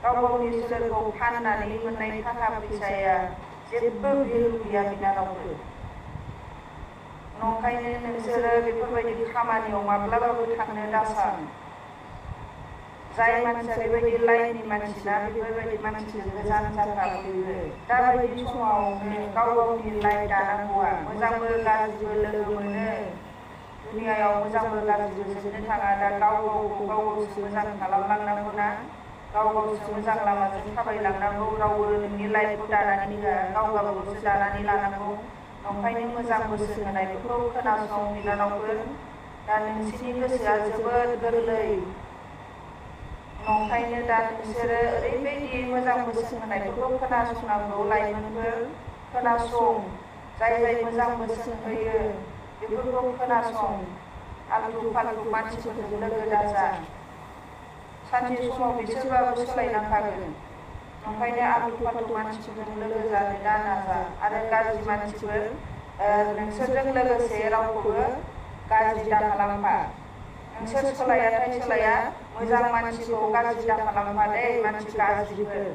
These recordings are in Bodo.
गाव गावनि सोलेरखौ फाननानै मोननाय थाखा फैसाया जेबो भेलु गैया बिनानावफोर। नंखायनो नोंसोरो बेफोरबायदि खामानियाव माब्लाबाबो थांनो दासान। जाय मानसिया बेबायदि लाइननि मानसिना बेफोरबायदि मानसिजों गोजान जाथा बयबो। दाबायदि समावनो गाव गावनि लाइफ दानांगौआ मोजांबो गाज्रिबो लोगो मोनो। दुनियायाव मोजांबो गाज्रिबो जोबनो थाङा। दा गाव गावखौ गाव गावसो मोजां खालामलांनांगौ ना। गाव गावसो मोजां लामाजों थाबायलांनांगौ। रावबो नोंनि लाइफखौ दानानै होआ, गाव गावल'सो दानानै लानांगौ। नंखायनो मोजां बोसोन होनायफोरखौ खोनासं बिनानावफोर। दा नोंसिनि गोसोआ जोबोद गोरलै। नंखायनो दा नोंसोरो ओरैबायदि मोजां बोसोन होनायफोरखौ खोनासंनांगौ लाइमोनफोर। खोनासं, जाय जाय मोजां बोसोन होयो बेफोरखौ खोनासं। आल्थु फाल्थु मानसिफोरजों लोगो दाजा। सानसे समाव बिसोरबाबो सोलायनांखागोन। नंखायनो आल्थु फाल्थु मानसिफोरजों लोगो जानो दा नाजा। आरो गाज्रि मानसिफोर नोंसोरजों लोगोसे रावखौबो गाज्रि दा खालामफा। नोंसोर सोलायाथाय सोलाया, मोजां मानसिखौ गाज्रि दा खालामफा दे मानसि गाज्रिफोर।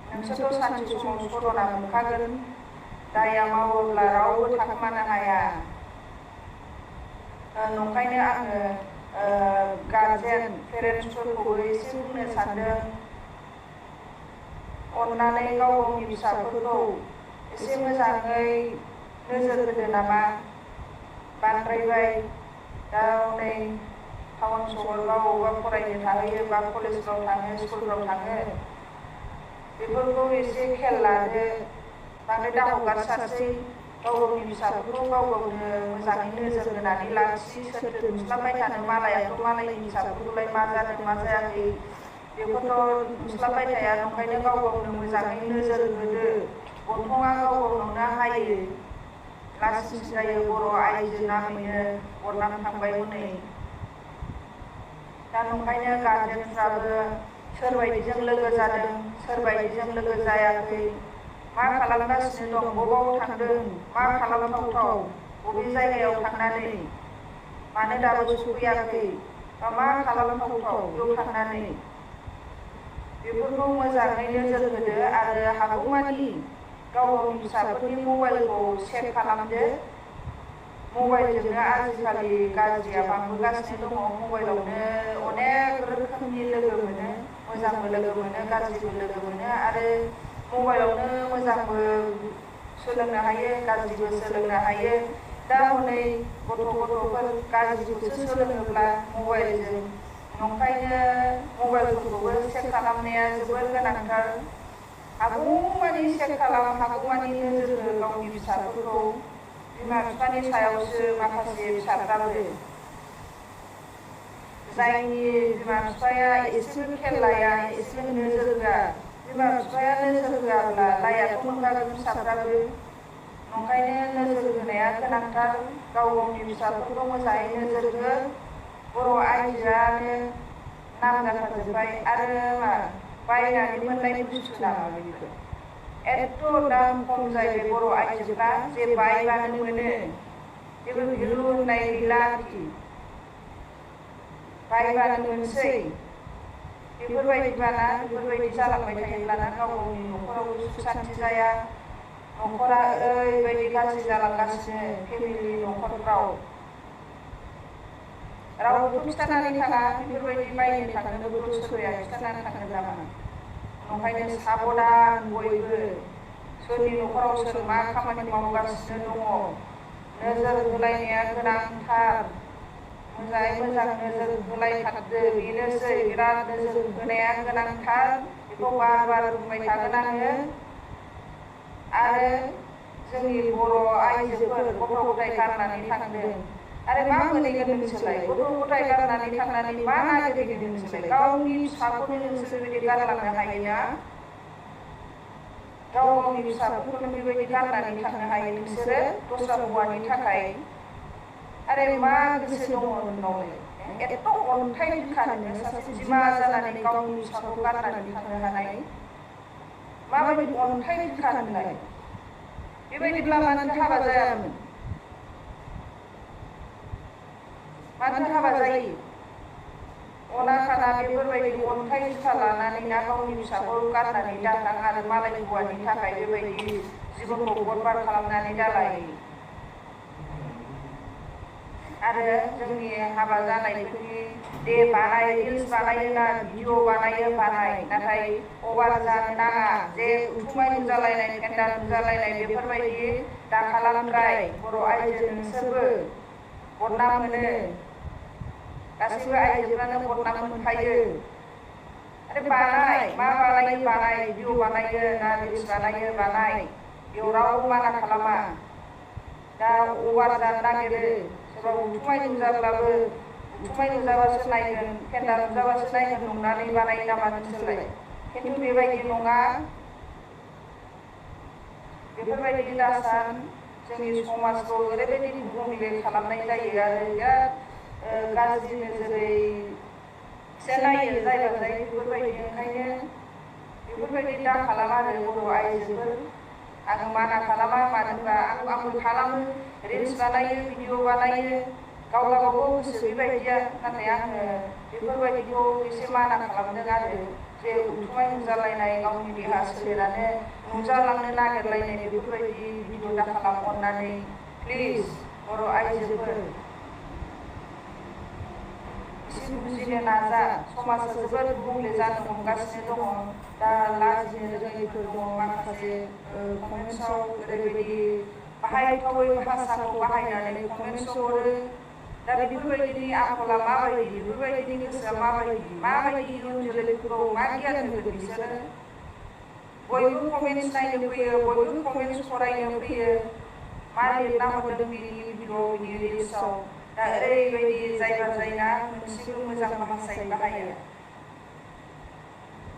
नोंसोरथ' सानसे समाव सदना मोनखागोन। दाया मावोब्ला रावबो थाखोमानो हाया। नंखायनो आङो गार्जेन पेरेन्टसफोरखौबो एसे बुंनो सानदों। अननानै गाव गावनि फिसाफोरखौ एसे मोजाङै नोजोर होदो नामा। बांद्रायबाय। दा हनै टाउन सहरफ्राव अबावबा फरायनो थाहैयो बा कलेजफ्राव थाङो, स्कुलफ्राव थाङो। बेफोरखौ एसे खेल लादो। बांद्राय दा हगारसारसै। गाव गावनि फिसाफोरखौ गाव गावनो मोजाङै नोजोर होनानै लाखि। सोरथो नुस्लाबबाय थानो, मालायाथ' मालायनि फिसाफोरखौलाय मा जादों मा जायाखै बेखौथ' नुस्लाबबाय थाया। नंखायनो गाव गावनो मोजाङै नोजोर होदो। गन्थङा गाव गावनावनो हायो। लासिंसिं जायो बर' आइजो नामैनो बरनाम थांबाय हनै। दा नंखायनो गार्जेनफ्राबो सोरबायदिजों लोगो जादों, सोरबायदिजों लोगो जायाखै, मा खालामगासिनो दं, बबाव थांदों, मा खालामथावथाव, बबे जायगायाव थांनानै, मानो दाबो सफैयाखै, बा मा खालामथावथाव बेयाव थांनानै, बेफोरखौ मोजाङै नोजोर होदो। आरो हागौमानि गाव गावनि फिसाफोरनि मबाइलखौ चेक खालामदो। मबाइलजोंनो आजिखालि गाज्रिया बांबोगासिनो दङ। मबाइलावनो अनेक रोखोमनि लोगो मोनो, मोजांबो लोगो मोनो, गाज्रिबो लोगो मोनो। आरो मबाइलावनो मोजांबो सोलोंनो हायो, गाज्रिबो सोलोंनो हायो। दा हनै गथ'फोर गाज्रिखौसो सोलोङोब्ला मबाइलजों, नंखायनो मबाइलफोरखौबो चेक खालामनाया जोबोर गोनांथार। हागौमानि चेक खालाम, हागौमानि नोजोर हो गावनि फिसाफोरखौ। बिमा बिफानि सायावसो माखासे फिसाफ्राबो। जायनि बिमा बिफाया एसेबो खेल लाया, एसेबो नोजोर होआ, बिमा बिफाया नोजोर होआब्ला लायाथ' मोनखागोन फिसाफ्राबो। नंखायनो नोजोर होनाया गोनांथार। गाव गावनि फिसाफोरखौ मोजाङै नोजोर हो। बर' आइजोआनो नाम जाखाजोब्बाय। आरो मा बायनानै मोननाय बुस्थु नामा बेफोर? एथ' दाम खम जाहैबाय बर' आइजोफ्रा, जे बायबानो मोनो। जेबो भेलु होननाय गैला आरोखि। बायबानो मोनसै। बेफोरबायदिबाना, बेफोरबायदि जालांबाय थायोब्लाना गाव गावनि न'खरावबो सुख सान्थि जाया। न'खरा ओरैबायदि गाज्रि जालांगासिनो फेमिलि न'खरफ्राव। रावबोथ' खिथानानै थाङा, बेफोरबायदि बायनो थांनोबोथ' सोरबाया खिथानानै थांगोन नामा। नंखायनो साबधान बयबो। सोरनि न'खराव सोर मा खामानि मावगासिनो दङ, नोजोर होलायनाया गोनांथार। मोजाङै मोजां नोजोर होलायथारदो। बेनोसै, बिराद नोजोर होनाया गोनांथार। बेखौ बार बार बुंबाय थागोन आङो। आरो जोंनि बर' आइजोफोर गथ' गथाय गारनानै थांदों। आरो मा मोनहैगोन नोंसोरलाय? गथ' गथाय गारनानै थांनानै मा नागिरहैगोन नोंसोरलाय? गावनि फिसाखौनो नोंसोर बेबायदि गारलांनो हायोना? गाव गावनि फिसाफोरखौनो बेबायदि गारनानै थांनो हायो नोंसोरो दस्रा हौवानि थाखाय? आरे मा गोसो दङ नोंनावलाय? एथ' अन्थाइ बिखा नोङो, सासे बिमा जानानै गावनि फिसाखौ गारनानै थांनो हानाय? माबायदि अन्थाइ बिखा नोंलाय? बेबायदिब्ला मानोथो हाबा जायामोन? मानोथो हाबा जायो? अनाखाना बेफोरबायदि अन्थाइ जुथा लानानै ना गावनि फिसाखौ गारनानै दाथां आरो मालाय हौवानि थाखाय बेबायदि जिबनखौ बरबाद खालामनानै दालाय। आरो जोंनि हाबा जानायफोरनि दे बानाय रिल्स बानायोना भिडिअ बानायो नाथाय अभार जानो नाङा जे उथुमाय नुजालायनाय फेन्दा नुजालायनाय बेफोरबायदि दा खालामद्राय। बर' आइजो नोंसोरबो बदनाम मोनो, गासैबो आइजोफ्रानो बदनाम मोनखायो। आरो बानाय मा बानायो भिडिअ बानायो ना रिल्स बानायो बेयाव रावबो माना खालामा। दा अभार जानो नागिरो, सोरबा उथुमाय नुजाब्लाबो उथुमाय नुजाबासो नायगोन, फेन्दा नुजाबासो नायगोन नंनानै बानायो नामा नोंसोरलाय? खिन्थु बेबायदि नङा। बेफोरबायदि दासान जोंनि समाजखौ ओरैबायदि गुबुंले खालामनाय जायो आरो बिराद गाज्रि नोजोरैसो नायो जायबा जाय बेफोरबायदि। ओंखायनो बेफोरबायदि दा खालाम आरो बर' आइजोफोर। आं माना खालामा, मानो होनबा आंबो खालामो, रिल्स बानायो, भिडिअ बानायो, गाव गावबागाव गोसो बेबायदिया। नाथाय आङो बेफोरबायदिखौ एसे माना खालामदों आरो जे उथुमाय नुजालायनाय गावनि देहा सोलेरानो नुजालांनो नागिरलायनाय बेफोरबायदि भिडिअ दा खालाम अननानै प्लिज बर' आइजोफोर एसे बुजिनो नाजा। समाजा जोबोद गुबुंले जानो हमगासिनो दङ। दा लाजिनो रोङैफोर दङ माखासे कमेन्ट्सआव ओरैबायदि बाहायथावै भाषाखौ बाहायनानै कमेन्ट्स हरो। दा बेफोरबायदिनि आखला माबायदि, बेफोरबायदिनि गोसोआ माबायदि इयुन जोलैफोरखौ मा गियान होगोन बिसोरो? बयबो कमेन्ट्स नायनो फैयो, बयबो कमेन्ट्स फरायनो फैयो, मा लिरना हरदों बिनि भिडिअ बिनि रिल्सआव। दा ओरैबायदि जायबा जायना मोनसेबो मोजां भाषायै बाहाया।